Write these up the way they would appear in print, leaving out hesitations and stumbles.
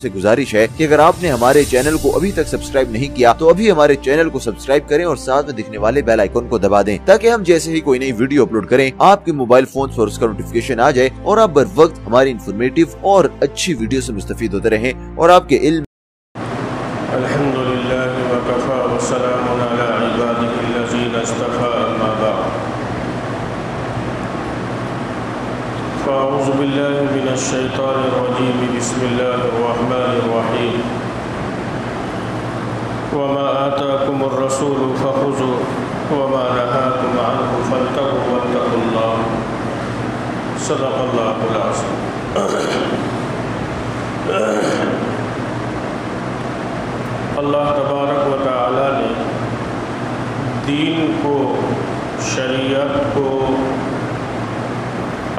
سے گزارش ہے کہ اگر آپ نے ہمارے چینل کو ابھی تک سبسکرائب نہیں کیا تو ابھی ہمارے چینل کو سبسکرائب کریں اور ساتھ میں دکھنے والے بیل آئیکن کو دبا دیں تاکہ ہم جیسے ہی کوئی نئی ویڈیو اپلوڈ کریں آپ کے موبائل فون پر اس کا نوٹیفیکیشن آ جائے اور آپ بر وقت ہماری انفارمیٹیو اور اچھی ویڈیو سے مستفید ہوتے رہیں اور آپ کے علم الحمدللہ وکفا والسلام علی عبادہ الذین اصطفى اما بعد فاعوذ باللہ من الشیطان الرجیم بسم اللہ الرحمن الرحیم وما آتاکم الرسول فخذوه وما نهاکم عنه فانتهوا واتقوا اللہ صدق اللہ العظیم۔ اللہ تبارک و تعالی نے دین کو، شریعت کو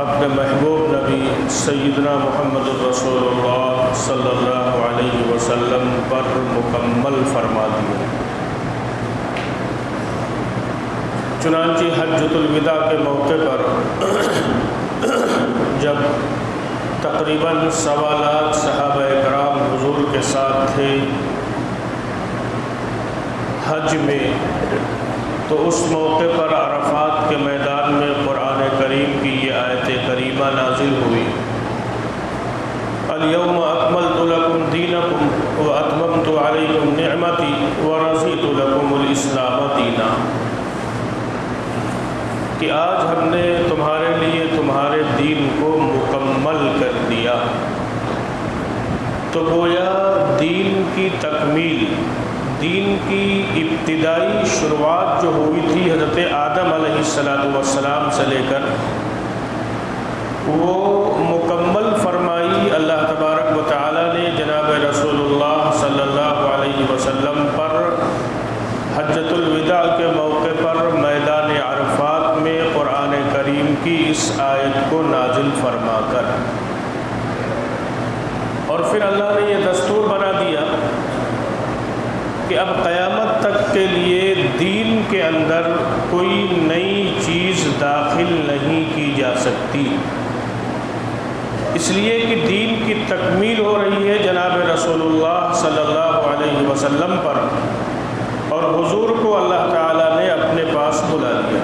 اپنے محبوب نبی سیدنا محمد رسول اللہ صلی اللہ علیہ وسلم پر مکمل فرما دیا۔ چنانچہ حجۃ الوداع کے موقع پر جب تقریباً 1.25 لاکھ صحابہ کرام حضور کے ساتھ تھے حج میں، تو اس موقع پر عرفات کے میدان میں قرآن کریم کی یہ آیت کریمہ نازل ہوئی، الیوم اکملت لکم دینکم واتممت علیکم نعمتی ورضیت لکم الاسلام دینا، کہ آج ہم نے تمہارے لیے تمہارے دین کو مکمل کر دیا۔ تو گویا دین کی تکمیل، دین کی ابتدائی شروعات جو ہوئی تھی حضرت آدم علیہ السلام سے لے کر، وہ مکمل فرمائی اللہ تبارک و تعالی نے جناب رسول اللہ صلی اللہ علیہ وسلم پر حجۃ الوداع کے موقع پر میدان عرفات میں قرآن کریم کی اس آیت کو نازل فرما کر، اور پھر اللہ نے یہ دستور بنا دیا کہ اب قیامت تک کے لیے دین کے اندر کوئی نئی چیز داخل نہیں کی جا سکتی، اس لیے کہ دین کی تکمیل ہو رہی ہے جناب رسول اللہ صلی اللہ علیہ وسلم پر، اور حضور کو اللہ تعالیٰ نے اپنے پاس بلا لیا۔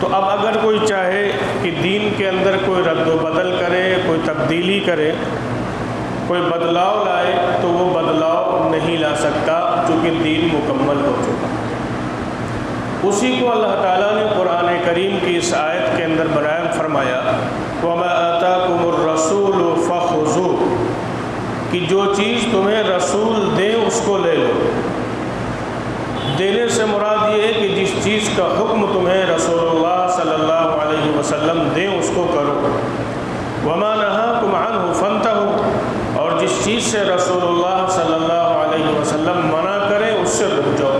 تو اب اگر کوئی چاہے کہ دین کے اندر کوئی رد و بدل کرے، کوئی تبدیلی کرے، کوئی بدلاؤ لائے، تو وہ بدلاؤ نہیں لا سکتا چونکہ دین مکمل ہو چکا۔ اسی کو اللہ تعالیٰ نے قرآن کریم کی اس آیت کے اندر بیان فرمایا، وَمَا آتَاكُمُ الرَّسُولُ فَخُذُوهُ، کہ جو چیز تمہیں رسول دیں اس کو لے لو۔ دینے سے مراد یہ ہے کہ جس چیز کا حکم تمہیں رسول اللہ صلی اللہ علیہ وسلم دیں اس کو کرو۔ وَمَا نَهَاكُمْ عَنْهُ فَانْتَهُوا، اور جس چیز سے رسول اللہ صلی اللہ علیہ وسلم منع کریں اس سے رک جاؤ۔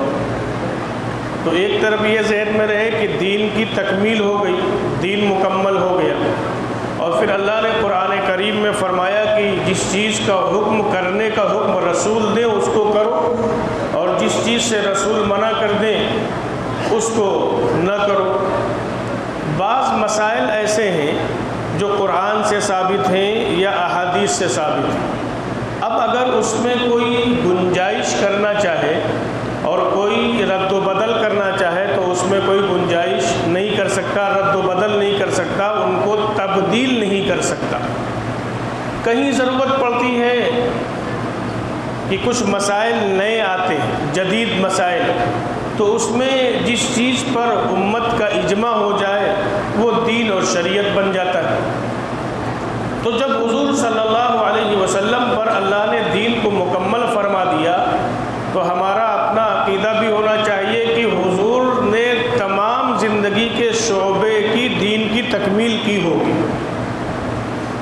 تو ایک طرف یہ ذہن میں رہے کہ دین کی تکمیل ہو گئی، دین مکمل ہو گیا، اور پھر اللہ نے قرآن کریم میں فرمایا کہ جس چیز کا حکم کرنے کا حکم رسول دیں اس کو کرو، اور جس چیز سے رسول منع کر دیں اس کو نہ کرو۔ بعض مسائل ایسے ہیں جو قرآن سے ثابت ہیں یا احادیث سے ثابت ہیں، اب اگر اس میں کوئی گنجائش کرنا چاہے اور کوئی رد و بدل کرنا چاہے تو اس میں کوئی گنجائش نہیں کر سکتا، رد و بدل نہیں کر سکتا، ان کو تبدیل نہیں کر سکتا۔ کہیں ضرورت پڑتی ہے کہ کچھ مسائل نئے آتے ہیں، جدید مسائل، تو اس میں جس چیز پر امت کا اجماع ہو جائے وہ دین اور شریعت بن جاتا ہے۔ تو جب حضور صلی اللہ علیہ وسلم پر اللہ نے دین کو مکمل فرما دیا تو ہمارا اپنا عقیدہ بھی ہونا چاہیے کہ حضور نے تمام زندگی کے شعبے کی دین کی تکمیل کی ہوگی۔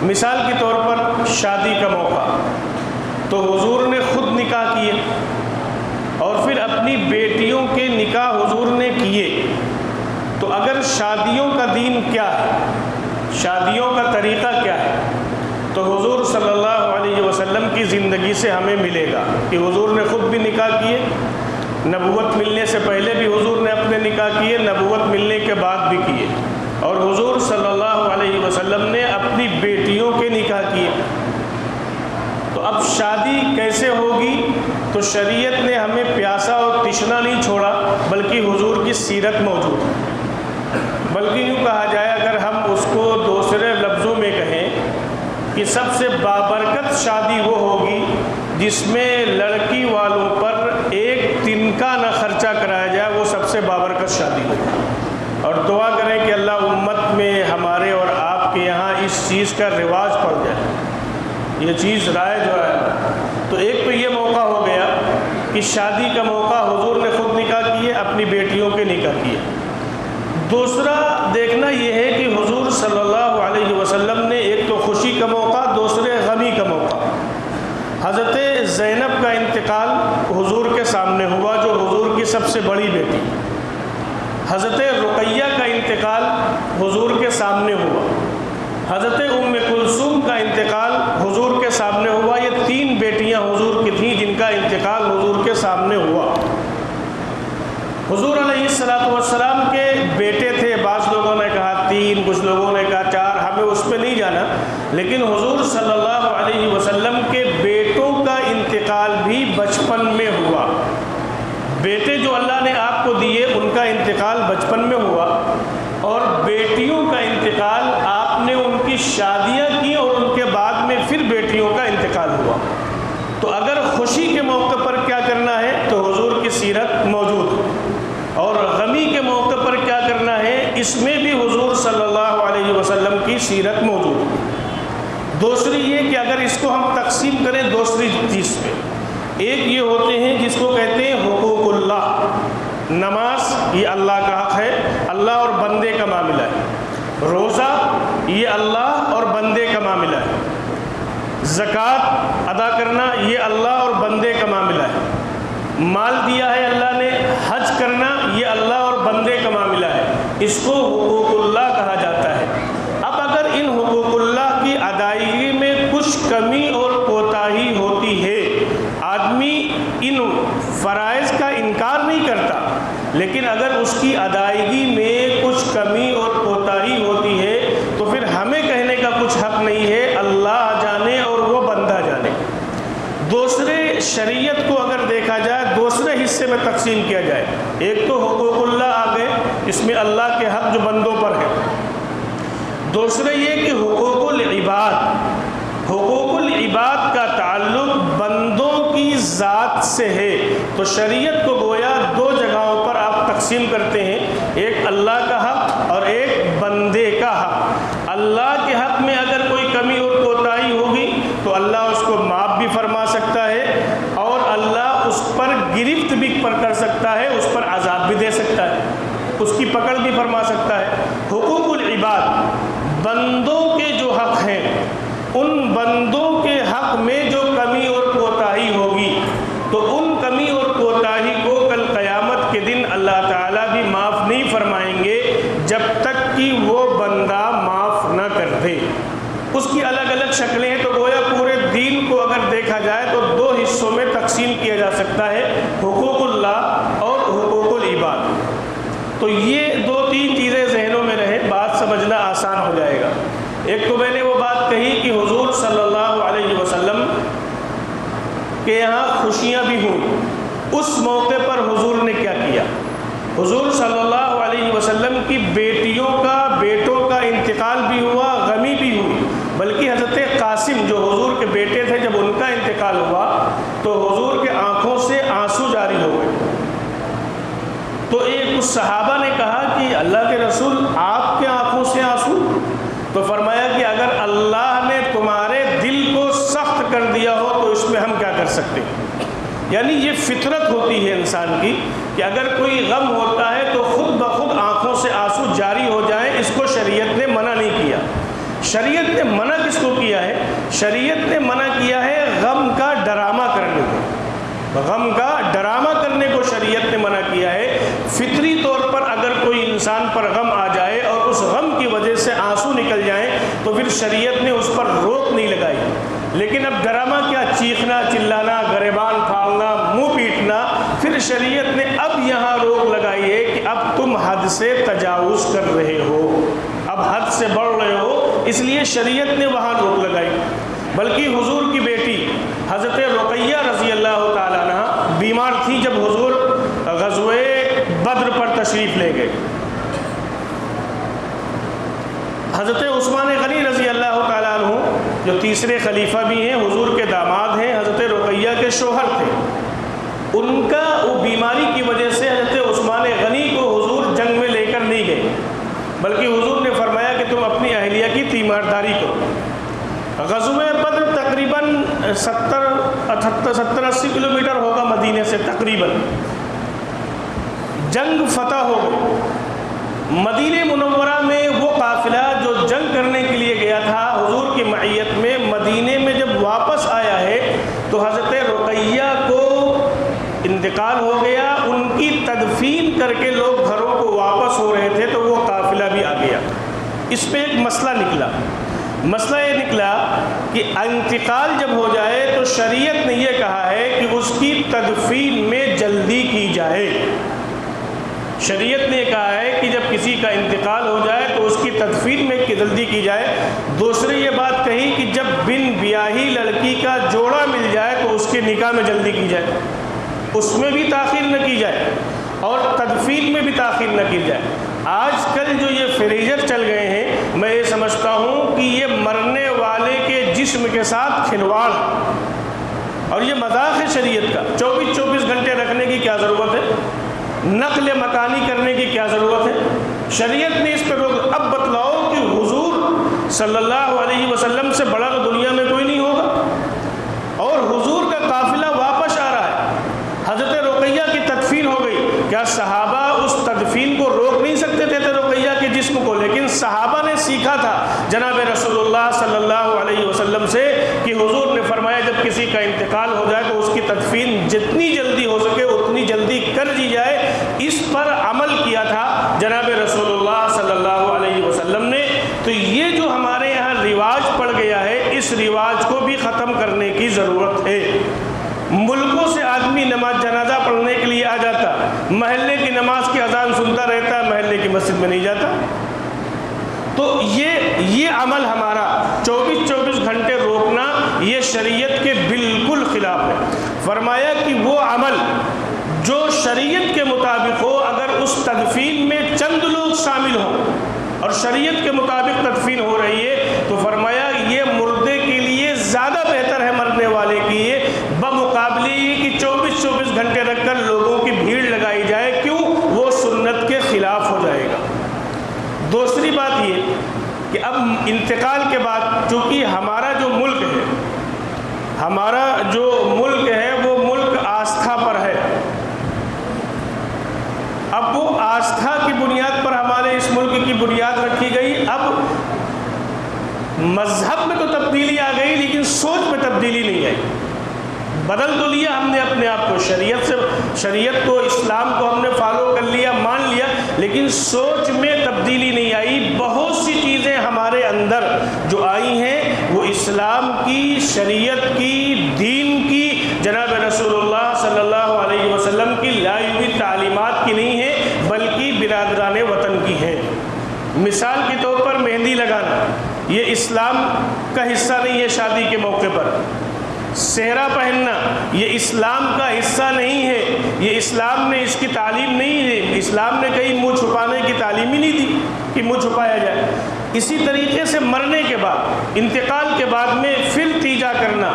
مثال کے طور پر شادی کا موقع، تو حضور نے خود نکاح کیے اور پھر اپنی بیٹیوں کے نکاح حضور نے کیے۔ تو اگر شادیوں کا دین کیا ہے، شادیوں کا طریقہ کیا ہے، تو حضور صلی اللہ علیہ وسلم کی زندگی سے ہمیں ملے گا کہ حضور نے خود بھی نکاح کیے، نبوت ملنے سے پہلے بھی حضور نے اپنے نکاح کیے، نبوت ملنے کے بعد بھی کیے، اور حضور صلی اللہ علیہ وسلم نے اپنی بیٹیوں کے نکاح کیے۔ اب شادی کیسے ہوگی؟ تو شریعت نے ہمیں پیاسا اور تشنا نہیں چھوڑا، بلکہ حضور کی سیرت موجود ہے۔ بلکہ یوں کہا جائے، اگر ہم اس کو دوسرے لفظوں میں کہیں کہ سب سے بابرکت شادی وہ ہوگی جس میں لڑکی والوں پر ایک تنکا نہ خرچہ کرایا جائے، وہ سب سے بابرکت شادی ہوگی۔ اور دعا کریں کہ اللہ امت میں ہمارے اور آپ کے یہاں اس چیز کا رواج پڑ جائے، یہ چیز رائج ہو رہا ہے۔ تو ایک تو یہ موقع ہو گیا کہ شادی کا موقع حضور نے خود نکاح کیے، اپنی بیٹیوں کے نکاح کیے۔ دوسرا دیکھنا یہ ہے کہ حضور صلی اللہ علیہ وسلم نے ایک تو خوشی کا موقع، دوسرے غمی کا موقع۔ حضرت زینب کا انتقال حضور کے سامنے ہوا، جو حضور کی سب سے بڑی بیٹی۔ حضرت رقیہ کا انتقال حضور کے سامنے ہوا۔ حضرت ام کلثوم کا انتقال حضور کے سامنے ہوا۔ یہ تین بیٹیاں حضور کی تھیں جن کا انتقال حضور کے سامنے ہوا۔ حضور علیہ السلام کے بیٹے تھے، بعض لوگوں نے کہا 3، کچھ لوگوں نے کہا 4، ہمیں اس پہ نہیں جانا، لیکن حضور صلی اللہ علیہ وسلم کے بیٹوں کا انتقال بھی بچپن میں ہوا۔ بیٹے جو اللہ نے آپ کو دیے ان کا انتقال بچپن میں ہوا، اور بیٹیوں کا انتقال آپ نے ان کی شادیاں کی اور ان کے بعد میں پھر بیٹیوں کا انتقال ہوا۔ تو اگر خوشی کے موقع پر کیا کرنا ہے تو حضور کی سیرت موجود ہے، اور غمی کے موقع پر کیا کرنا ہے اس میں بھی حضور صلی اللہ علیہ وسلم کی سیرت موجود ہے۔ دوسری یہ کہ اگر اس کو ہم تقسیم کریں دوسری چیز پہ، ایک یہ ہوتے ہیں جس کو کہتے ہیں حقوق اللہ۔ نماز یہ اللہ کا حق ہے، اللہ اور بندے کا معاملہ ہے۔ روزہ یہ اللہ اور بندے کا معاملہ ہے۔ زکوٰۃ ادا کرنا یہ اللہ اور بندے کا معاملہ ہے۔ مال دیا ہے اللہ نے، حج کرنا یہ اللہ اور بندے کا معاملہ ہے، اس کو حقوق اللہ کہا جاتا ہے۔ اب اگر ان حقوق اللہ کی ادائیگی میں کچھ کمی اور کوتاہی ہوتی ہے، آدمی ان فرائض کا انکار نہیں کرتا، لیکن اگر اس کی ادائیگی میں کچھ کمی اور کوتاہی ہوتی ہے تو پھر ہمیں کہنے کا کچھ حق نہیں ہے، اللہ جانے اور وہ بندہ جانے۔ دوسرے شریعت کو اگر دیکھا جائے دوسرے حصے میں تقسیم کیا جائے، ایک تو حقوق اللہ آ گئے، اس میں اللہ کے حق جو بندوں پر ہے۔ دوسرے یہ کہ حقوق العباد، حقوق العباد کا تعلق بندوں کی ذات سے ہے۔ تو شریعت کو گویا دو جگہوں پر آپ تقسیم کرتے ہیں، ایک اللہ کا حق اور ایک بندے کا حق۔ اللہ کے حق میں اگر کوئی کمی اور کوتاہی ہوگی تو اللہ اس کو معاف بھی فرما سکتا ہے، اور اللہ اس پر گرفت بھی کر سکتا ہے، اس پر عذاب بھی دے سکتا ہے، اس کی پکڑ بھی فرما سکتا ہے۔ حقوق العباد، بندوں کے جو حق ہیں، ان بندوں کے حق میں جو کمی اور کوتاہی ہوگی تو ان کمی اور کوتاہی کو کل قیامت کے دن اللہ تعالیٰ بھی معاف نہیں فرمائیں گے جب تک کہ وہ بندہ معاف نہ کر دے۔ اس کی الگ الگ شکلیں ہیں، تو گویا پورے دین کو اگر دیکھا جائے تو دو حصوں میں تقسیم کیا جا سکتا ہے، حقوق اللہ اور حقوق العباد۔ تو یہ دو تین چیزیں ذہنوں میں رہیں، بات سمجھنا آسان ہو جائے گا۔ ایک تو میں نے وہ بات کہی کہ حضور صلی اللہ علیہ وسلم کے یہاں خوشیاں بھی ہوں، اس موقع پر حضور نے کیا کیا؟ حضور صلی اللہ علیہ وسلم کی بیٹوں کا انتقال بھی ہوا، غمی بھی ہوئی، بلکہ حضرت قاسم جو حضور کے بیٹے تھے جب ان کا انتقال ہوا تو حضور کے آنکھوں سے آنسو جاری ہو گئے۔ تو ایک کچھ صحابہ نے کہا کہ اللہ کے رسول آپ کے آنکھوں سے آنسو؟ تو فرمایا کہ اگر اللہ نے تمہارے دل کو سخت کر دیا ہو تو اس میں ہم کیا کر سکتے ہیں؟ یعنی یہ فطرت ہوتی ہے انسان کی کہ اگر کوئی غم ہوتا ہے تو خود بخود آنکھوں سے آنسو جاری ہو جائیں، اس کو شریعت نے منع نہیں کیا۔ شریعت نے منع کس کو کیا ہے؟ شریعت نے منع کیا ہے غم کا ڈرامہ کرنے کو، غم کا ڈرامہ کرنے کو شریعت نے منع کیا ہے۔ فطری طور پر اگر کوئی انسان پر غم آ جائے اور اس غم کی وجہ سے آنسو نکل جائیں تو پھر شریعت نے اس پر روک نہیں لگائی، لیکن اب ڈرامہ کیا، چیخنا چلانا، گریبان پھاڑنا، منہ پیٹنا، پھر شریعت نے اب یہاں روک لگائی ہے کہ اب تم حد سے تجاوز کر رہے ہو، اب حد سے بڑھ رہے ہو، اس لیے شریعت نے وہاں روک لگائی۔ بلکہ حضور کی بیٹی حضرت رقیہ رضی اللہ تعالیٰ عنہ بیمار تھی جب حضور غزوہ بدر پر تشریف لے گئے۔ حضرت عثمان غنی رضی اللہ تعالیٰ عنہ جو تیسرے خلیفہ بھی ہیں، حضور کے داماد ہیں، حضرت رقیہ کے شوہر تھے، ان کا وہ بیماری کی وجہ سے حضرت عثمان غنی کو حضور جنگ میں لے کر نہیں گئے، بلکہ حضور نے فرمایا کہ تم اپنی اہلیہ کی تیمارداری کرو۔ غزوہ بدر تقریباً 70-80 کلومیٹر ہوگا مدینے سے تقریباً۔ جنگ فتح ہو گئی۔ مدینہ منورہ میں وہ قافلہ جو جنگ کرنے کے لیے گیا تھا حضور کی معیت میں، مدینے میں جب واپس آیا ہے تو حضرت رقیہ کو انتقال ہو گیا۔ ان کی تدفین کر کے لوگ گھروں کو واپس ہو رہے تھے تو وہ قافلہ بھی آ گیا۔ اس پہ ایک مسئلہ نکلا۔ مسئلہ یہ نکلا کہ انتقال جب ہو جائے تو شریعت نے یہ کہا ہے کہ اس کی تدفین میں جلدی کی جائے۔ شریعت نے کہا ہے کہ جب کسی کا انتقال ہو جائے تو اس کی تدفین میں جلدی کی جائے۔ دوسری یہ بات کہی کہ جب بن بیاہی لڑکی کا جوڑا مل جائے تو اس کے نکاح میں جلدی کی جائے، اس میں بھی تاخیر نہ کی جائے اور تدفین میں بھی تاخیر نہ کی جائے۔ آج کل جو یہ فریزر چل گئے ہیں، میں یہ سمجھتا ہوں کہ یہ مرنے والے کے جسم کے ساتھ کھلواڑ اور یہ مذاق ہے شریعت کا۔ 24 گھنٹے رکھنے کی کیا ضرورت ہے؟ نقل مکانی کرنے کی کیا ضرورت ہے؟ شریعت نے اس پہ روک۔ اب بتلاؤ کہ حضور صلی اللہ علیہ وسلم سے بڑا تو دنیا میں کوئی نہیں ہوگا، اور حضور کا قافلہ واپس آ رہا ہے، حضرت رقیہ کی تدفین ہو گئی۔ کیا صحابہ اس تدفین کو روک نہیں سکتے تھے رقیہ کے جسم کو؟ لیکن صحابہ نے سیکھا تھا جناب رسول اللہ صلی اللہ علیہ وسلم سے کہ حضور نے فرمایا جب کسی کا انتقال ہو جائے تو اس کی تدفین جتنی جلدی ہو سکے اتنی جلدی کر دی جائے۔ اس پر عمل کیا تھا جناب رسول اللہ صلی اللہ علیہ وسلم نے۔ تو یہ جو ہمارے یہاں رواج پڑ گیا ہے، اس رواج کو بھی ختم کرنے کی ضرورت ہے۔ ملکوں سے آدمی نماز جنازہ پڑھنے کے لیے آ جاتا، محلے کی نماز کی اذان سنتا رہتا، محلے کی مسجد میں نہیں جاتا۔ تو یہ عمل ہمارا 24 گھنٹے روکنا یہ شریعت کے بالکل خلاف ہے۔ فرمایا کہ وہ عمل جو شریعت کے مطابق ہو، اگر اس تدفین میں چند لوگ شامل ہوں اور شریعت کے مطابق تدفین ہو رہی ہے تو فرمایا یہ مردے کے لیے زیادہ بہتر ہے مرنے والے کی یہ بمقابلے کہ 24 گھنٹے رکھ کر لوگوں کی بھیڑ لگائی جائے۔ کیوں؟ وہ سنت کے خلاف ہو جائے گا۔ دوسری بات یہ کہ اب انتقال کے بعد چونکہ ہمارا جو ملک ہے وہ ملک آستھا پر ہے۔ اب وہ آستھا کی بنیاد پر ہمارے اس ملک کی بنیاد رکھی گئی۔ اب مذہب میں تو تبدیلی آ گئی لیکن سوچ میں تبدیلی نہیں آئی۔ بدل تو لیا ہم نے اپنے آپ کو، شریعت کو، اسلام کو ہم نے فالو کر لیا، مان لیا، لیکن سوچ میں تبدیلی نہیں آئی۔ بہت سی چیزیں ہمارے اندر جو آئی ہیں وہ اسلام کی، شریعت کی، دین کی، جناب رسول اللہ صلی اللہ علیہ وسلم کی لائی ہوئی تعلیمات کی نہیں ہیں بلکہ برادران وطن کی ہیں۔ مثال کے طور پر مہندی لگانا یہ اسلام کا حصہ نہیں ہے۔ شادی کے موقع پر صحرا پہننا یہ اسلام کا حصہ نہیں ہے، یہ اسلام نے اس کی تعلیم نہیں ہے۔ اسلام نے کہیں منہ چھپانے کی تعلیم ہی نہیں دی کہ منہ چھپایا جائے۔ اسی طریقے سے مرنے کے بعد، انتقال کے بعد میں پھر تیجا کرنا،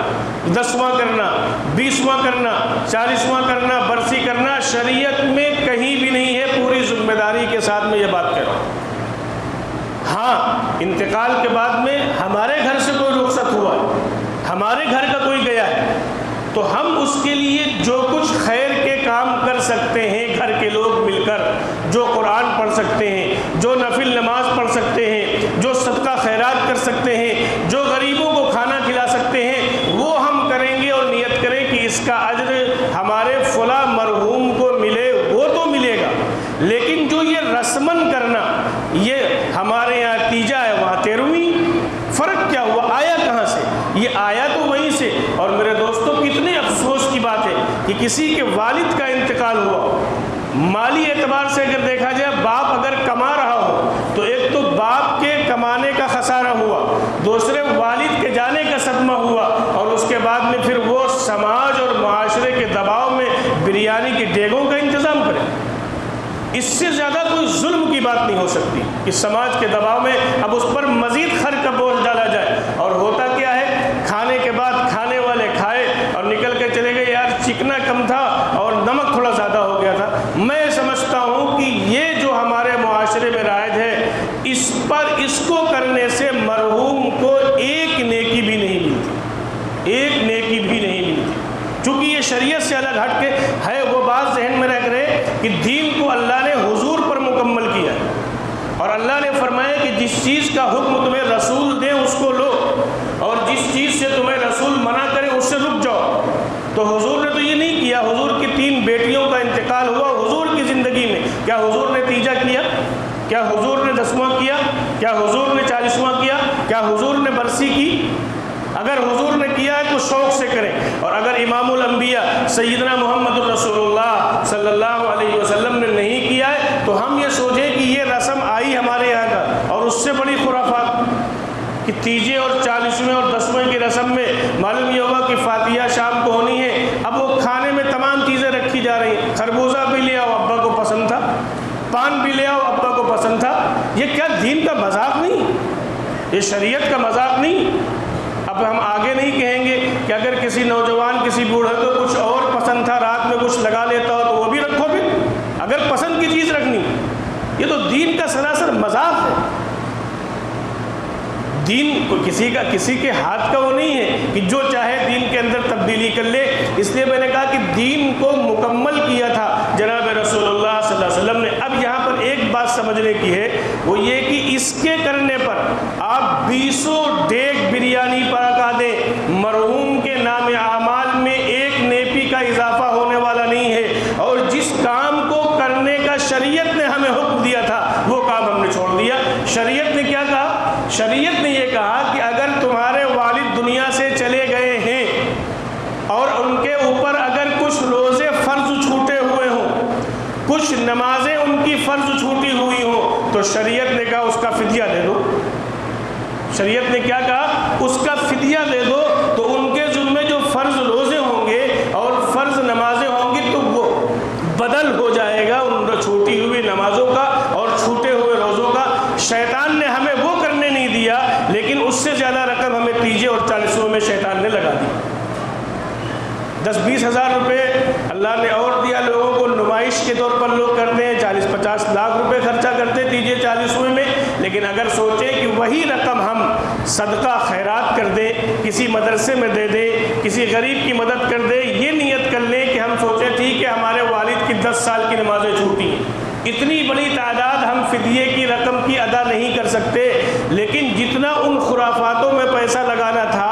10واں کرنا، 20واں کرنا، 40واں کرنا، برسی کرنا شریعت میں کہیں بھی نہیں ہے۔ پوری ذمہ داری کے ساتھ میں یہ بات کہہ رہا ہوں۔ ہاں، انتقال کے بعد میں ہمارے گھر سے کوئی رخصت ہوا ہے، ہمارے گھر کا کوئی گیا ہے تو ہم اس کے لیے جو کچھ خیر کے کام کر سکتے ہیں، گھر کے لوگ مل کر جو قرآن پڑھ سکتے ہیں، جو نفل نماز پڑھ سکتے ہیں، جو صدقہ خیرات کر سکتے ہیں، جو غریبوں کو کھانا کھلا سکتے ہیں، وہ ہم کریں گے اور نیت کریں کہ اس کا اجر ہمارے فلاں مرحوم کو ملے، وہ تو ملے گا۔ لیکن جو یہ رسمن کرنا یہ ہمارے یہاں تیجا ہے، وہاں 13ویں، فرق کیا ہوا؟ آیا کہاں سے؟ یہ آیا تو وہیں سے۔ اور میرے دوستوں کتنے افسوس کی بات ہے کہ کسی کے والد کا انتقال ہوا، مالی اعتبار سے اگر دیکھا جائے باپ اگر کما رہا ہو تو ایک تو باپ کے کمانے کا خسارہ ہوا، دوسرے والد کے جانے کا صدمہ ہوا، بعد میں پھر وہ سماج اور معاشرے کے دباؤ میں بریانی کی دیگوں کا انتظام کرے؟ اس سے زیادہ کوئی ظلم کی بات نہیں ہو سکتی کہ سماج کے دباؤ میں اب اس پر مزید خرچ کا بوجھ ڈالا جائے۔ اور ہوتا کیا ہے، کھانے کے بعد کھانے والے کھائے اور نکل کے چلے گئے، یار چکنا کم تھا اور نمک تھوڑا زیادہ ہو گیا تھا۔ میں سمجھتا ہوں کہ یہ جو ہمارے معاشرے میں رائج ہے، اس پر اس کو کرنے سے مرحوم کو ایک نیکی بھی نہیں ملتی، ایک نیکی بھی نہیں ملتی، چونکہ یہ شریعت سے الگ ہٹ کے ہے۔ وہ بات ذہن میں رکھ رہے کہ دین کو اللہ نے حضور پر مکمل کیا ہے، اور اللہ نے فرمایا کہ جس چیز کا حکم تمہیں رسول دے اس کو لو، اور جس چیز سے تمہیں رسول منع کرے اس سے رک جاؤ۔ تو حضور نے تو یہ نہیں کیا۔ حضور کی 3 بیٹیوں کا انتقال ہوا حضور کی زندگی میں، کیا حضور نے تیجا کیا؟ کیا حضور نے 10واں کیا؟ کیا حضور نے 40واں کیا؟ کیا حضور نے برسی کی؟ اگر حضور نے کیا ہے تو شوق سے کریں، اور اگر امام الانبیاء سیدنا محمد الرسول اللہ صلی اللہ علیہ وسلم نے نہیں کیا ہے تو ہم یہ سوچیں کہ یہ رسم آئی ہمارے یہاں کا، اور اس سے بڑی خرافات کہ تیجے اور 40ویں اور 10ویں کی رسم میں معلوم یہ ہوگا کہ فاتحہ شام کو ہونی ہے، اب وہ کھانے میں تمام چیزیں رکھی جا رہی ہیں، خربوزہ بھی لے آؤ ابا کو پسند تھا، پان بھی لے آؤ ابا کو پسند تھا۔ یہ کیا دین کا مذاق نہیں؟ یہ شریعت کا مذاق نہیں؟ اب ہم آگے نہیں کہیں گے کہ اگر کسی نوجوان کسی بوڑھے کو کچھ اور پسند تھا، رات میں کچھ لگا لیتا ہو تو وہ بھی رکھو، پھر اگر پسند کی چیز رکھنی۔ یہ تو دین کا سراسر مذاق ہے۔ دین کو کسی کے ہاتھ کا وہ نہیں ہے کہ جو چاہے دین کے اندر تبدیلی کر لے۔ اس لیے میں نے کہا کہ دین کو مکمل کیا تھا جناب رسول اللہ صلی اللہ علیہ وسلم نے۔ اب یہاں پر ایک بات سمجھنے کی ہے، وہ یہ کہ اس کے کرنے پر آپ 20 دیگ بریانی پکا دیں، مرحوم کے نام اعمال میں ایک نیکی کا اضافہ ہونے والا نہیں ہے، اور جس کام کو کرنے کا شریعت نے ہمیں حکم دیا تھا وہ کام ہم نے چھوڑ دیا۔ شریعت نے کیا کہا؟ شریعت نے یہ کہا کہ اگر تمہارے والد دنیا سے چلے گئے ہیں اور ان کے اوپر اگر کچھ روزے فرض چھوٹے ہوئے ہوں، کچھ نمازیں ان کی فرض چھوٹی ہوئی ہوں، تو شریعت نے کہا اس کا فدیہ دے دو۔ شریعت نے کیا کہا؟ اس کا فدیہ دے دو۔ تو ان کے ذمے جو فرض روزے ہوں گے اور فرض نمازیں ہوں گی تو وہ بدل ہو جائے گا ان چھوٹی ہوئی نمازوں کا اور چھوٹے ہوئے روزوں کا۔ شیطان نے ہمیں وہ کرنے نہیں دیا، لیکن اس سے زیادہ رقم ہمیں تیجے اور 40ویں میں شیطان نے لگا دی۔ 10-20 ہزار روپے اللہ نے اور دیا لوگوں کو، نمائش کے طور پر لوگ کرتے ہیں، 40-50 لاکھ روپے خرچہ کرتے ہیں تیجے 40ویں میں۔ لیکن اگر سوچیں کہ وہی رقم ہم صدقہ خیرات کر دیں، کسی مدرسے میں دے دیں، کسی غریب کی مدد کر دیں، یہ نیت کر لیں کہ ہم سوچیں ٹھیک ہے ہمارے والد کی 10 سال کی نمازیں چھوٹی ہیں، اتنی بڑی تعداد ہم فدیے کی رقم کی ادا نہیں کر سکتے، لیکن جتنا ان خرافاتوں میں پیسہ لگانا تھا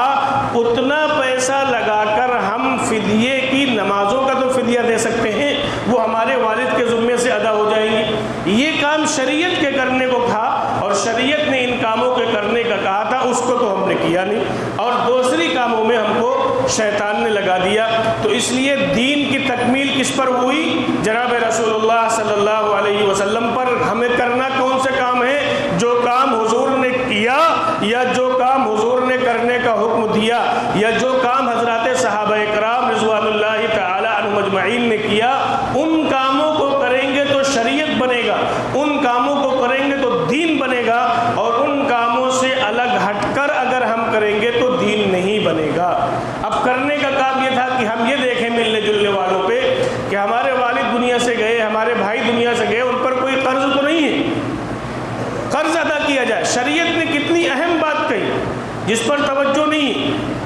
اتنا پیسہ لگا کر ہم فدیے کی نمازوں کا تو فدیہ دے سکتے ہیں، وہ ہمارے والد کے ذمے سے ادا ہو جائیں گی۔ یہ کام شریعت کے کرنے کو کہا، اور شریعت نے ان کاموں کے کرنے کا کہا تھا، اس کو تو ہم نے کیا نہیں، اور دوسری کاموں میں ہم کو شیطان نے لگا دیا۔ تو اس لیے دین کی تکمیل کس پر ہوئی؟ جناب رسول اللہ صلی اللہ علیہ وسلم پر۔ ہمیں کرنا کون سے کام ہے؟ جو کام حضور نے کیا، یا جو کام حضور نے کرنے کا حکم دیا، یا جو کام حضرات صحابہ کرام رضوان اللہ تعالی عنہم اجمعین نے کیا، ان کاموں کو کریں گے تو شریعت بنے گا، ان کاموں کو کریں گے تو دین بنے گا، اور ان کاموں سے الگ ہٹ کر اگر ہم کریں گے تو دین نہیں بنے گا۔ اب کرنے کا کام یہ تھا کہ ہم یہ دیکھیں ملنے جلنے والوں پہ کہ ہمارے والد دنیا سے گئے، ہمارے بھائی دنیا سے گئے، ان پر کوئی قرض تو نہیں ہے، قرض ادا کیا جائے۔ شریعت نے کتنی اہم بات کہی جس پر توجہ نہیں۔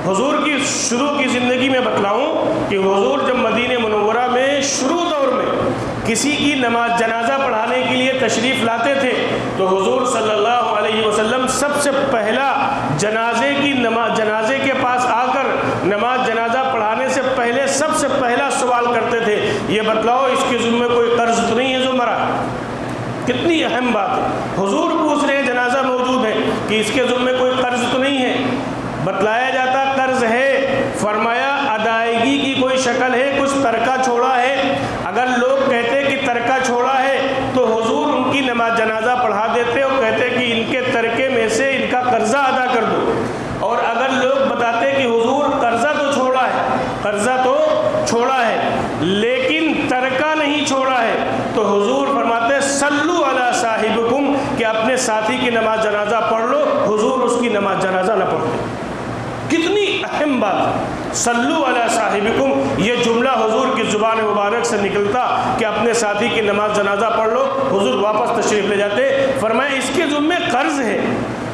حضور کی شروع کی زندگی میں بتلاؤں کہ حضور جب مدینہ منورہ میں شروع دور میں کسی کی نماز جنازہ پڑھانے کے لیے تشریف لاتے تھے تو حضور صلی اللہ علیہ وسلم سب سے پہلا جنازے کے پاس آ کر نماز جنازہ پڑھانے سے پہلے سب سے پہلا سوال کرتے تھے، یہ بتلاؤ اس کے ذمہ کوئی قرض تو نہیں ہے جو مرا؟ کتنی اہم بات ہے۔ حضور پوچھ رہے ہیں، جنازہ موجود ہے، کہ اس کے ذمہ کوئی قرض تو نہیں ہے؟ بتلایا جاتا قرض ہے، فرمایا ادائیگی کی کوئی شکل ہے، کچھ ترکہ چھوڑا ہے۔ اگر لوگ کہتے کہ ترکہ چھوڑا ہے تو حضور ان کی نماز جنازہ پڑھا دیتے اور کہتے کہ ان کے ترکے میں سے ان کا قرضہ ادا کر دو، اور اگر لوگ بتاتے کہ حضور قرض اہم بات، صلو علی صاحبکم، یہ جملہ حضور کی زبان مبارک سے نکلتا کہ اپنے ساتھی کی نماز جنازہ پڑھ لو، حضور واپس تشریف لے جاتے، فرمایا اس کے ذمے قرض ہے،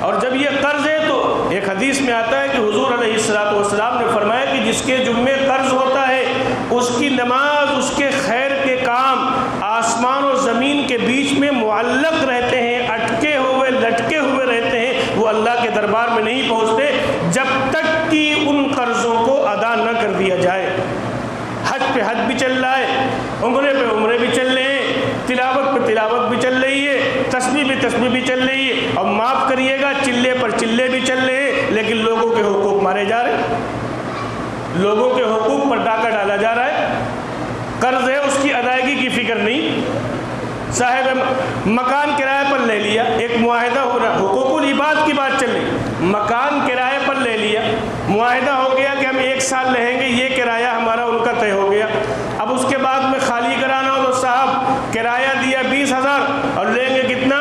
اور جب یہ قرض ہے تو ایک حدیث میں آتا ہے کہ حضور علیہ السلام نے فرمایا کہ جس کے ذمے قرض ہوتا ہے اس کی نماز، اس کے خیر کے کام آسمان اور زمین کے بیچ میں معلق رہتے ہیں، اٹکے ہوئے لٹکے ہوئے رہتے ہیں، وہ اللہ کے دربار میں نہیں پہنچتے جب تک کہ ان قرضوں کو ادا نہ کر دیا جائے۔ حج پہ حج بھی چل رہا ہے، عمرے پہ عمرے بھی چل رہے ہیں، تلاوت پہ تلاوت بھی چل رہی ہے، تسبیح پہ تسبیح بھی چل رہی ہے، اور معاف کریے گا چلے پر چلے بھی چل رہے ہیں، لیکن لوگوں کے حقوق مارے جا رہے ہیں، لوگوں کے حقوق پر ڈاکہ ڈالا جا رہا ہے، قرض ہے اس کی ادائیگی کی فکر نہیں، صاحب مکان کرائے پر لے لیا، ایک معاہدہ ہو رہا، حقوق العباد کی بات چل رہی، مکان کرائے پر لے لیا، معاہدہ ہو گیا کہ ہم 1 سال رہیں گے، یہ کرایہ ہمارا ان کا طے ہو گیا، اب اس کے بعد میں خالی کرانا ہو تو صاحب کرایہ دیا 20,000 اور لیں گے کتنا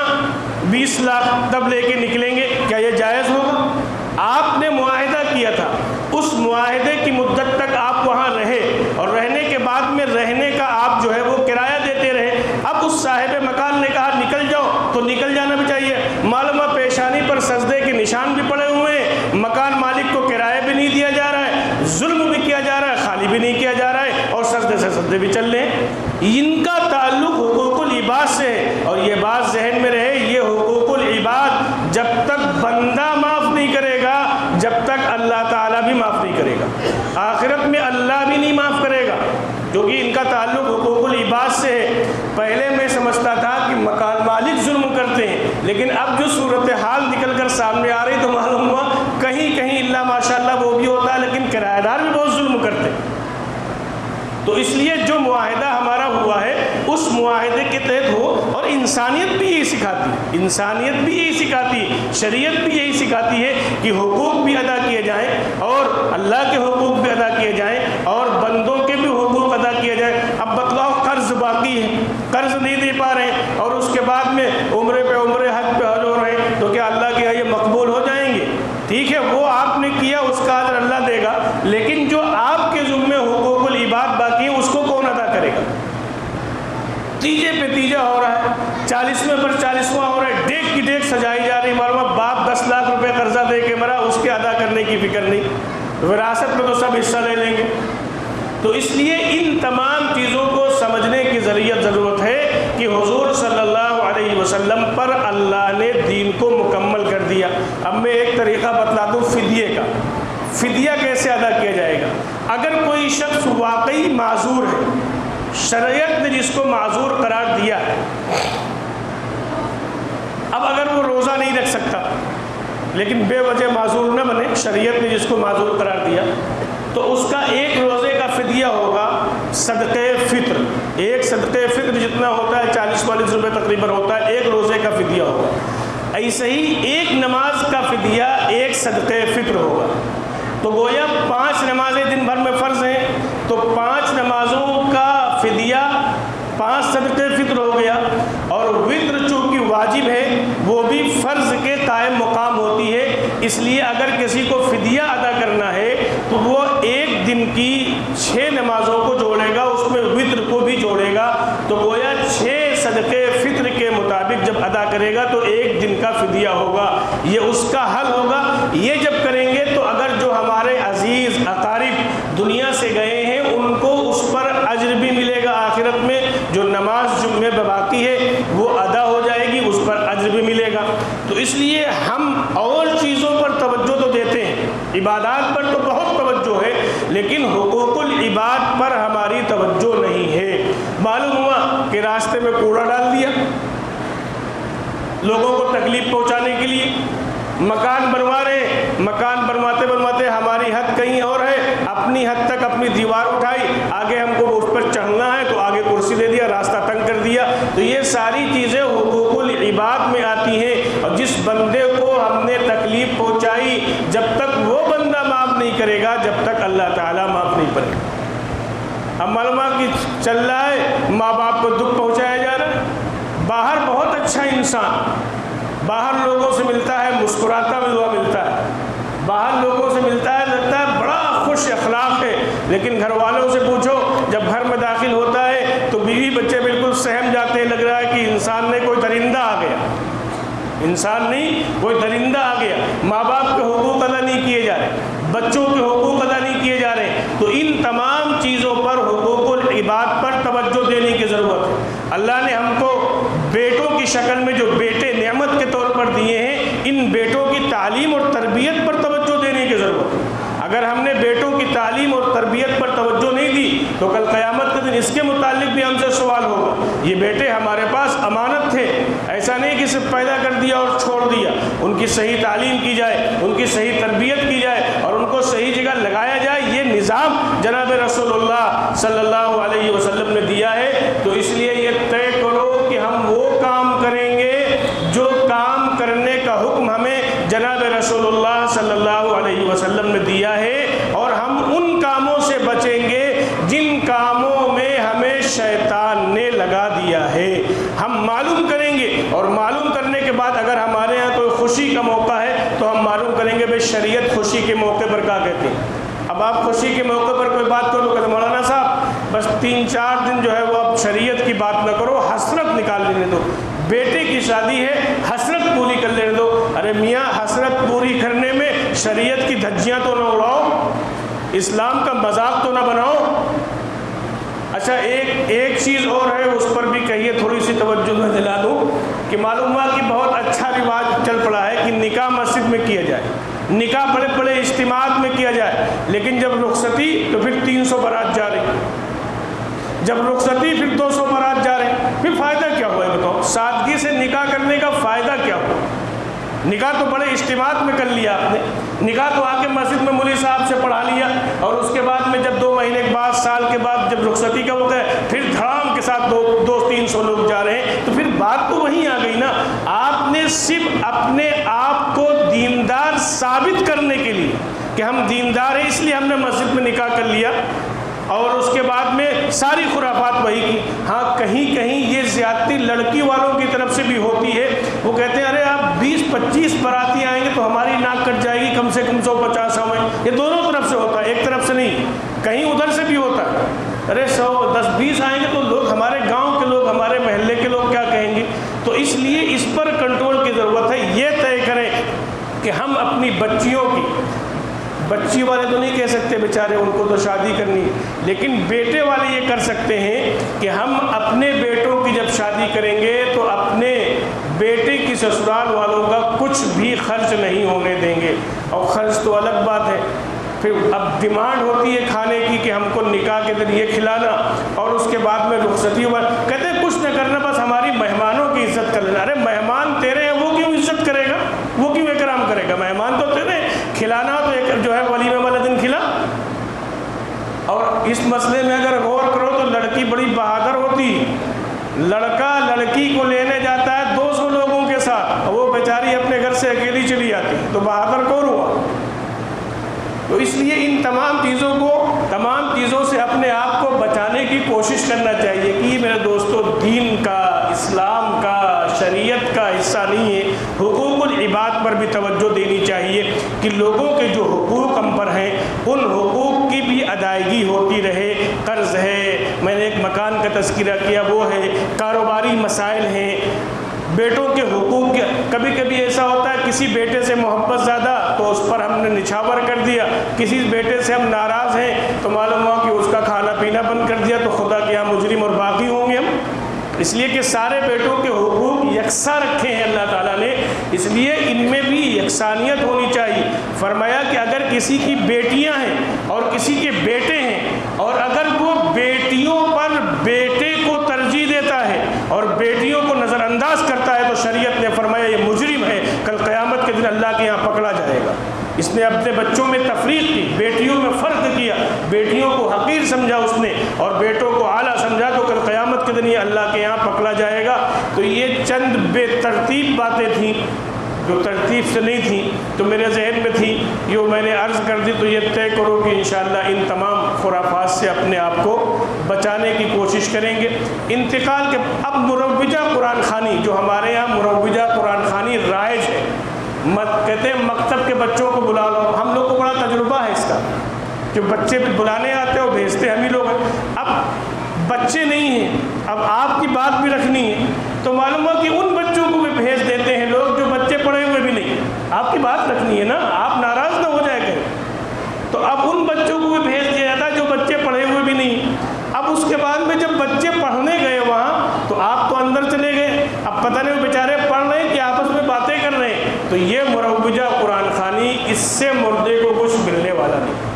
20 لاکھ، تب لے کے نکلیں گے، کیا یہ جائز ہوگا؟ آپ نے معاہدہ کیا تھا، اس معاہدے کی مدت تک آپ وہاں رہے، اور رہنے کے بعد میں رہنے کا آپ جو ہے وہ کرایہ دیتے رہے، اب اس صاحب مکان نے کہا نکل جاؤ تو نکل جانا بھی چاہیے، معلوم ہے پیشانی پر سجدے کے نشان بھی پڑے ہوئے ہیں، مکان مالک کو کرایہ بھی نہیں دیا جا رہا ہے، ظلم بھی کیا جا رہا ہے، خالی بھی نہیں کیا جا رہا ہے، اور سجدے سے سجدے بھی چل رہے ہیں، ان کا تعلق حقوق العباد سے ہے، اور یہ بات ذہن میں رہے، یہ حقوق العباد جب تک بندہ معاف نہیں کرے گا جب تک اللہ تعالیٰ بھی معاف نہیں کرے گا، آخرت میں اللہ بھی نہیں معاف کرے گا، کیونکہ ان کا تعلق حقوق العباد سے ہے۔ پہلے میں سمجھتا تھا کہ مکان مالک ظلم کرتے ہیں، لیکن اب جو صورتحال نکل کر سامنے آ رہی تو معلوم ہوا کہیں کہیں اللہ ماشاءاللہ وہ بھی ہوتا ہے، لیکن کرایہ دار بھی بہت ظلم کرتے ہیں۔ تو اس لیے جو معاہدہ ہمارا ہوا ہے اس معاہدے کے تحت ہو، اور انسانیت بھی یہی سکھاتی ہے، انسانیت بھی یہی سکھاتی ہے، شریعت بھی یہی سکھاتی ہے کہ حقوق بھی ادا کیے جائیں، اور اللہ کے حقوق بھی ادا کیے جائیں، اور بندوں کے بھی حقوق ادا کیے جائیں۔ اب بتلاؤ قرض باقی ہے، قرض نہیں دے پا رہے ہیں، اور اس کے بعد میں عمرے پہ عمرے حج پہ حج ہو رہے ہیں، تو کیا اللہ کے یہاں یہ مقبول ہو جائیں گے؟ ٹھیک ہے وہ آپ نے کیا اس کا اجر اللہ دے گا، لیکن جو آپ کے ذمے حقوق العباد باقی ہیں اس کو کون ادا کرے گا؟ تیجے پہ تیجا ہو رہا ہے، 40ویں پر 40واں ہو رہا ہے، ڈیک کی ڈیک سجائی جا رہی، معلوم باپ 10 لاکھ روپے قرضہ دے کے مرا، اس کے ادا کرنے کی فکر نہیں، وراثت میں تو سب حصہ لے لیں گے۔ تو اس لیے ان تمام چیزوں کو سمجھنے کی ضرورت ہے کہ حضور صلی اللہ علیہ وسلم پر اللہ نے دین کو مکمل کر دیا۔ اب میں ایک طریقہ بتلا دوں فدیے کا، فدیہ کیسے ادا کیا جائے گا؟ اگر کوئی شخص واقعی معذور ہے، شریعت نے جس کو معذور قرار دیا ہے، اب اگر وہ روزہ نہیں رکھ سکتا لیکن بے وجہ معذور نہ بنے، شریعت نے جس کو معذور قرار دیا، تو اس کا ایک روزے کا فدیہ ہوگا صدقہ فطر، ایک صدقہ فطر جتنا ہوتا ہے 40-42 روپے تقریباً ہوتا ہے، ایک روزے کا فدیہ ہوگا۔ ایسے ہی ایک نماز کا فدیہ ایک صدقہ فطر ہوگا۔ تو گویا 5 نمازیں دن بھر میں فرض ہیں، تو 5 نمازوں کا فدیہ 5 صدقہ فطر ہو گیا، اور وطر چونکہ واجب ہے وہ بھی فرض کے قائم مقام ہوتی ہے، اس لیے اگر کسی کو فدیہ ادا کرنا ہے تو وہ ایک دن کی 6 نمازوں کو جوڑے گا، اس میں وطر کو بھی جوڑے گا، تو گویا 6 صدقے فطر کے مطابق جب ادا کرے گا تو ایک دن کا فدیہ ہوگا، یہ اس کا حل ہوگا۔ یہ جب کریں گے تو اگر جو ہمارے عزیز اقارب دنیا سے گئے ہیں ان کو اس پر اجر بھی ملے گا آخرت میں، جو نماز جمعے میں باقی ہے وہ ادا ہو جائے گی، اس پر اجر بھی ملے گا۔ تو اس لیے ہم اور چیزوں پر توجہ تو دیتے ہیں، عبادات پر تو بہت توجہ ہے، لیکن حقوق العباد پر ہماری توجہ نہیں ہے۔ معلوم ہوا کہ راستے میں کوڑا ڈال دیا لوگوں کو تکلیف پہنچانے کے لیے، مکان بنوا رہے ہیں، مکان بنواتے بنواتے ہماری حد کہیں اور ہے، اپنی حد تک اپنی دیوار اٹھائی، آگے ہم کو اس پر چڑھنا ہے تو آگے کرسی دے دیا، راستہ تنگ کر دیا۔ تو یہ ساری چیزیں حقوق العباد میں آتی ہیں، اور جس بندے کو ہم نے تکلیف پہنچائی جب تک وہ بندہ معاف نہیں کرے گا جب تک اللہ تعالیٰ معاف نہیں کرے گا۔ اب معلومات کی چل رہا ہے ماں باپ کو دکھ پہنچایا جا رہا ہے، باہر بہت اچھا انسان، باہر لوگوں سے ملتا ہے مسکراتا ہوا ملتا ہے، باہر لوگوں سے ملتا ہے لگتا ہے بڑا سے اخلاق ہے، لیکن گھر والوں سے پوچھو جب گھر میں داخل ہوتا ہے تو بیوی بچے بالکل سہم جاتے ہیں، لگ رہا ہے کہ انسان نے کوئی درندہ آ گیا، انسان نہیں کوئی درندہ آ گیا۔ ماں باپ کے حقوق ادا نہیں کیے جا رہے، بچوں کے حقوق ادا نہیں کیے جا رہے، تو ان تمام چیزوں پر حقوق العباد پر توجہ دینے کی ضرورت ہے۔ اللہ نے ہم کو بیٹوں کی شکل میں جو بیٹے نعمت کے طور پر دیے ہیں، ان بیٹوں کی تعلیم اور تربیت پر توجہ دینے کی ضرورت ہے۔ اگر ہم نے بیٹوں کی تعلیم اور تربیت پر توجہ نہیں دی تو کل قیامت کے دن اس کے متعلق بھی ہم سے سوال ہوگا۔ یہ بیٹے ہمارے پاس امانت تھے، ایسا نہیں کہ صرف پیدا کر دیا اور چھوڑ دیا، ان کی صحیح تعلیم کی جائے، ان کی صحیح تربیت کی جائے اور ان کو صحیح جگہ لگایا جائے۔ یہ نظام جناب رسول اللہ صلی اللہ علیہ وسلم نے دیا ہے، تو اس لیے یہ طے کرو کہ ہم وہ کام کریں گے جو کام کرنے کا حکم ہمیں جناب رسول اللہ صلی اللہ علیہ وسلم نے دیا ہے، اور ہم ان کاموں سے بچیں گے جن کاموں میں ہمیں شیطان نے لگا دیا ہے۔ ہم معلوم کریں گے، اور معلوم کرنے کے بعد اگر ہمارے ہاں کوئی خوشی کا موقع ہے تو ہم معلوم کریں گے بھائی شریعت خوشی کے موقع پر کیا کہتی ہے۔ اب آپ خوشی کے موقع پر کوئی بات کرو، کہتے مولانا صاحب بس 3-4 دن جو ہے وہ اب شریعت کی بات نہ کرو، حسرت نکال لینے دو، بیٹے کی شادی ہے حسرت پوری کر لینے دو۔ ارے میاں حسرت پوری کرنے میں شریعت کی دھجیاں تو نہ اڑاؤ، اسلام کا مذاق تو نہ بناؤ۔ اچھا ایک چیز اور ہے، اس پر بھی کہیے، تھوڑی سی توجہ میں دلا دوں کہ معلوم ہوا کہ بہت اچھا رواج چل پڑا ہے کہ نکاح مسجد میں کیا جائے، نکاح بڑے بڑے اجتماعات میں کیا جائے، لیکن جب رخصتی تو پھر 300 بارات جا رہی، جب رخصتی پھر 200 بارات جا رہے ہیں، پھر فائدہ کیا ہوا ہے بتاؤ؟ سادگی سے نکاح کرنے کا فائدہ کیا ہوا؟ نکاح تو بڑے اجتماعات میں کر لیا آپ نے، نکاح تو آ کے مسجد میں مولوی صاحب سے پڑھا لیا، اور اس کے بعد میں جب 2 مہینے کے بعد سال کے بعد جب رخصتی کا وقت ہے پھر دھڑام کے ساتھ 200-300 لوگ جا رہے ہیں، تو پھر بات تو وہیں آ گئی نا۔ آپ نے صرف اپنے آپ کو دیندار ثابت کرنے کے لیے کہ ہم دیندار ہیں اس لیے ہم نے مسجد میں نکاح کر لیا، اور اس کے بعد میں ساری خرافات وہی کی۔ ہاں کہیں کہیں یہ زیادتی لڑکی والوں کی طرف سے بھی ہوتی ہے، وہ کہتے ہیں ارے آپ 20-25 باراتی آئیں گے تو ہماری ناک کٹ جائے گی، کم سے کم 150 آئیں۔ یہ دونوں طرف سے ہوتا ہے، ایک طرف سے نہیں، کہیں ادھر سے بھی ہوتا ہے۔ ارے 100-10-20 آئیں گے تو لوگ، ہمارے گاؤں کے لوگ، ہمارے محلے کے لوگ کیا کہیں گے؟ تو اس لیے اس پر کنٹرول کی ضرورت ہے۔ یہ طے کریں کہ ہم اپنی بچیوں کی، بچی والے تو نہیں کہہ سکتے بیچارے، ان کو تو شادی کرنی، لیکن بیٹے والے یہ کر سکتے ہیں کہ ہم اپنے بیٹوں کی جب شادی کریں گے تو اپنے بیٹے کی سسرال والوں کا کچھ بھی خرچ نہیں ہونے دیں گے۔ اور خرچ تو الگ بات ہے، پھر اب ڈیمانڈ ہوتی ہے کھانے کی کہ ہم کو نکاح کے دن یہ کھلانا، اور اس کے بعد میں رخصتی ہوا، کہتے ہیں کچھ نہ کرنا، بس ہماری مہمانوں کی عزت کر لینا۔ ارے مہمان تیرے ہیں، وہ کیوں عزت کرے گا، وہ کیوں اکرام کرے گا؟ مہمان تو تیرے، کھلانا تو ایک جو ہے ولیمے والا دن کھلا۔ اور اس مسئلے میں اگر غور کرو تو لڑکی بڑی بہادر ہوتی، لڑکا لڑکی کو لینے جاتا ہے 200 لوگوں کے ساتھ، وہ بیچاری اپنے گھر سے اکیلی چلی جاتی، تو بہادر کون ہوا؟ تو اس لیے ان تمام چیزوں سے اپنے آپ کو بچانے کی کوشش کرنا چاہیے کہ میرے دوستو دین کا، اسلام کا، شریعت کا حصہ نہیں ہے۔ حقوق العباد پر بھی توجہ دینی چاہیے کہ لوگوں کے جو حقوق ہم پر ہیں ان حقوق کی بھی ادائیگی ہوتی رہے۔ قرض ہے، میں نے ایک مکان کا تذکرہ کیا، وہ ہے، کاروباری مسائل ہیں، بیٹوں کے حقوق۔ کبھی کبھی ایسا ہوتا ہے کسی بیٹے سے محبت زیادہ تو اس پر ہم نے نچھاور کر دیا، کسی بیٹے سے ہم ناراض ہیں تو معلوم ہوا کہ اس کا کھانا پینا بند کر دیا، تو خدا کے یہاں مجرم اور باغی ہوں گے ہم۔ اس لیے کہ سارے بیٹوں کے حقوق یکساں رکھے ہیں اللہ تعالیٰ نے، اس لیے ان میں بھی یکسانیت ہونی چاہیے۔ فرمایا کہ اگر کسی کی بیٹیاں ہیں اور کسی کے بیٹے ہیں، اور اگر وہ بیٹیوں پر بیٹے کو ترجیح دیتا ہے اور بیٹیوں کو نظر انداز کرتا ہے تو شریعت نے فرمایا یہ مجرم ہے، کل قیامت کے دن اللہ کے یہاں پکڑا جائے گا۔ اس نے اپنے بچوں میں تفریق کی، بیٹیوں میں فرق کیا، بیٹیوں کو حقیر سمجھا اس نے اور بیٹوں کو اعلیٰ سمجھا، تو کل قیامت کے دن یہ اللہ کے یہاں پکڑا جائے گا۔ تو یہ چند بے ترتیب باتیں تھیں جو ترتیب سے نہیں تھیں، تو میرے ذہن میں تھیں، یہ میں نے عرض کر دی۔ تو یہ طے کرو کہ انشاءاللہ ان تمام خرافات سے اپنے آپ کو بچانے کی کوشش کریں گے۔ انتقال کے اب مروجہ قرآن خوانی، جو ہمارے یہاں مروجہ قرآن خوانی رائج ہے، کہتے ہیں مکتب کے بچوں کو بلا لو، ہم لوگ کو بڑا تجربہ ہے اس کا جو بچے بلانے آتے ہیں وہ بھیجتے ہم ہی لوگ ہیں. اب بچے نہیں ہیں, اب آپ کی بات بھی رکھنی ہے تو معلوم ہو کہ ان بچوں کو بھی بھیج دیتے ہیں لوگ جو بچے پڑھے ہوئے بھی نہیں. آپ کی بات رکھنی ہے نا, آپ ناراض نہ ہو جائے کریں. تو اب ان بچوں کو بھی بھیج دیا جاتا ہے جو بچے پڑھے ہوئے بھی نہیں. اب اس کے بعد میں جب بچے پڑھنے گئے وہاں تو آپ تو اندر چلے گئے, اب پتہ نہیں وہ بیچارے پڑھ رہے ہیں کہ آپس میں باتیں کر رہے ہیں. تو یہ مروجہ قرآن خوانی, اس سے مردے کو کچھ ملنے والا نہیں.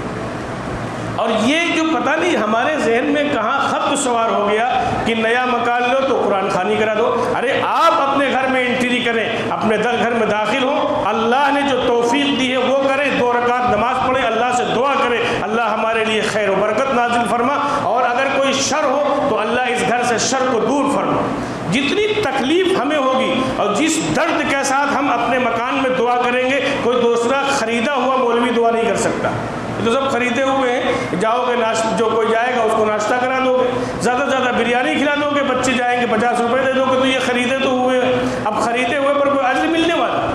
اور یہ جو پتہ نہیں ہمارے ذہن میں کہاں خط سوار ہو گیا کہ نیا مکان لو تو قرآن خوانی کرا دو. ارے آپ اپنے گھر میں انٹری کریں, اپنے گھر میں داخل ہوں, اللہ نے جو توفیق دی ہے وہ کریں, 2 رکعت نماز پڑھیں, اللہ سے دعا کریں اللہ ہمارے لیے خیر و برکت نازل فرما, اور اگر کوئی شر ہو تو اللہ اس گھر سے شر کو دور فرما. جتنی تکلیف ہمیں ہوگی اور جس درد کے ساتھ ہم اپنے مکان میں دعا کریں گے, کوئی دوسرا خریدا ہوا مولوی دعا نہیں کر سکتا. تو سب خریدے ہوئے ہیں, جاؤ گے جو کوئی جائے گا اس کو ناشتہ کرا دو گے, زیادہ سے زیادہ بریانی کھلا دو گے, بچے جائیں گے 50 روپے دے دو گے, تو یہ خریدے تو ہوئے. اب خریدے ہوئے پر کوئی اجر ملنے والا.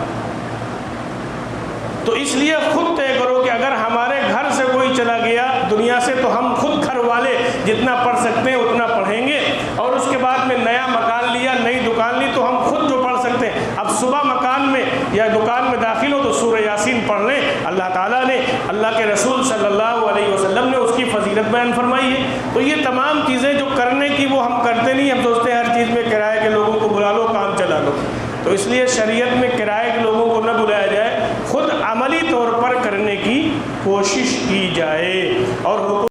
تو اس لیے خود طے کرو کہ اگر ہمارے گھر سے کوئی چلا گیا دنیا سے تو ہم خود گھر والے جتنا پڑھ سکتے ہیں اتنا پڑھیں گے, اور اس کے بعد میں نیا مکان لیا, نئی دکان لی تو ہم خود جو پڑھ سکتے ہیں. اب صبح مکان میں یا دکان میں داخل ہو تو سورہ یاسین پڑھ لیں. اللہ تعالیٰ نے, اللہ کے رسول صلی اللہ علیہ وسلم نے اس کی فضیلت بیان فرمائی ہے. تو یہ تمام چیزیں جو کرنے کی وہ ہم کرتے نہیں, ہم سوچتے ہیں ہر چیز میں کرائے کے لوگوں کو بلا لو, کام چلا لو. تو اس لیے شریعت میں کرائے کے لوگوں کو نہ بلایا جائے, خود عملی طور پر کرنے کی کوشش کی جائے. اور